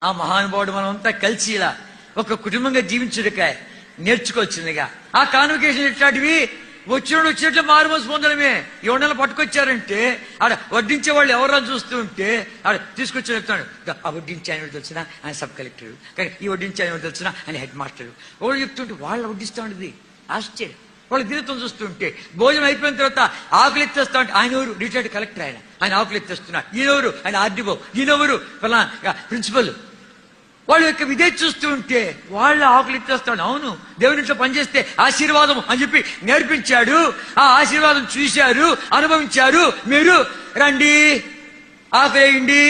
ఆ మహానుభావుడు మనం అంతా కలిసి ఇలా ఒక కుటుంబంగా జీవించుడికాయ నేర్చుకోవచ్చునిగా. ఆ కాన్వకేషన్ ఇట్లాంటివి వచ్చినట్లు మారుమోసి పొందడమే. ఎవడన్నా పట్టుకొచ్చారంటే ఆడ వడ్డించే వాళ్ళు ఎవరన్నా చూస్తూ ఉంటే ఆడ తీసుకొచ్చి చెప్తాడు, ఆ వడ్డించే ఆయన తెలిసిన ఆయన సబ్ కలెక్టర్, కానీ ఈ వడ్డించే ఆయన తెలిసిన ఆయన హెడ్ మాస్టర్. ఎవరు చెప్తుంటే వాళ్ళు వడ్డిస్తూ ఉండేది ఆశ్చర్యం. వాళ్ళ దీనితో చూస్తుంటే భోజనం అయిపోయిన తర్వాత ఆకులు ఎత్తేస్తా ఉంటే ఆయన ఎవరు రిటైర్డ్ కలెక్టర్, ఆయన ఆకులు ఎత్తేస్తున్నాడు. ఈయనెవరు ఆయన ఆర్డీఓ, ఈయనెవరు ప్రిన్సిపల్. వాళ్ళ యొక్క విధే చూస్తూ ఉంటే వాళ్ళ ఆకులు ఎత్తేస్తాడు. అవును, దేవుని ఇంట్లో పనిచేస్తే ఆశీర్వాదం అని చెప్పి నేర్పించాడు. ఆ ఆశీర్వాదం చూశారు, అనుభవించారు. మీరు రండి, ఆకలేయండి,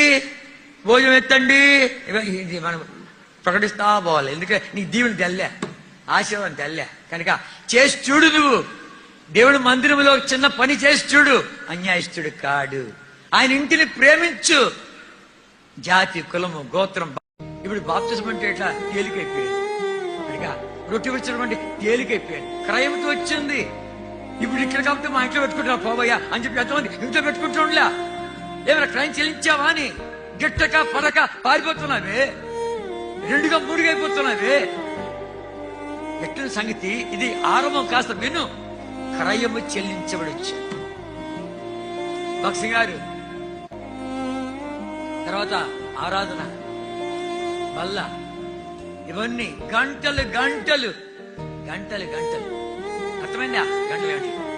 భోజనం ఎత్తండి, ఇది మనం ప్రకటిస్తా పోవాలి. ఎందుకంటే నీకు దీవుని తెల్లే, ఆశీర్వాదం తెల్లే. కనుక చేసి చూడు, నువ్వు దేవుడు మందిరంలో చిన్న పని చేసి చూడు. అన్యాయస్తుడు కాడు. ఆయన ఇంటిని ప్రేమించు. జాతి, కులము, గోత్రం. ఇప్పుడు బాప్తిజం అంటే ఎట్లా తేలికైపోయింది. ఇక రొట్టె విడిచడం అంటే తేలికైపోయింది, క్రయంతో వచ్చింది. ఇప్పుడు ఇక్కడ కాబట్టి మా ఇంట్లో పెట్టుకుంటున్నా పోవయ్యా అని చెప్పి ఎంతమంది ఇంట్లో పెట్టుకుంటుండలే. ఏమైనా క్రయం చెల్లించావా అని గిట్టక పడక పారిపోతున్నావే, 2గా 3గా అయిపోతున్నావే. ఎట్ల సంగతి ఇది ఆరంభం. కాస్త విను. క్రయము చెల్లించబడొచ్చు. భక్సింగ్ గారు తర్వాత ఆరాధన, మళ్ళా ఇవన్నీ గంటలు గంటలు గంటలు గంటలు. అర్థమైందా? గంటలు గంటలు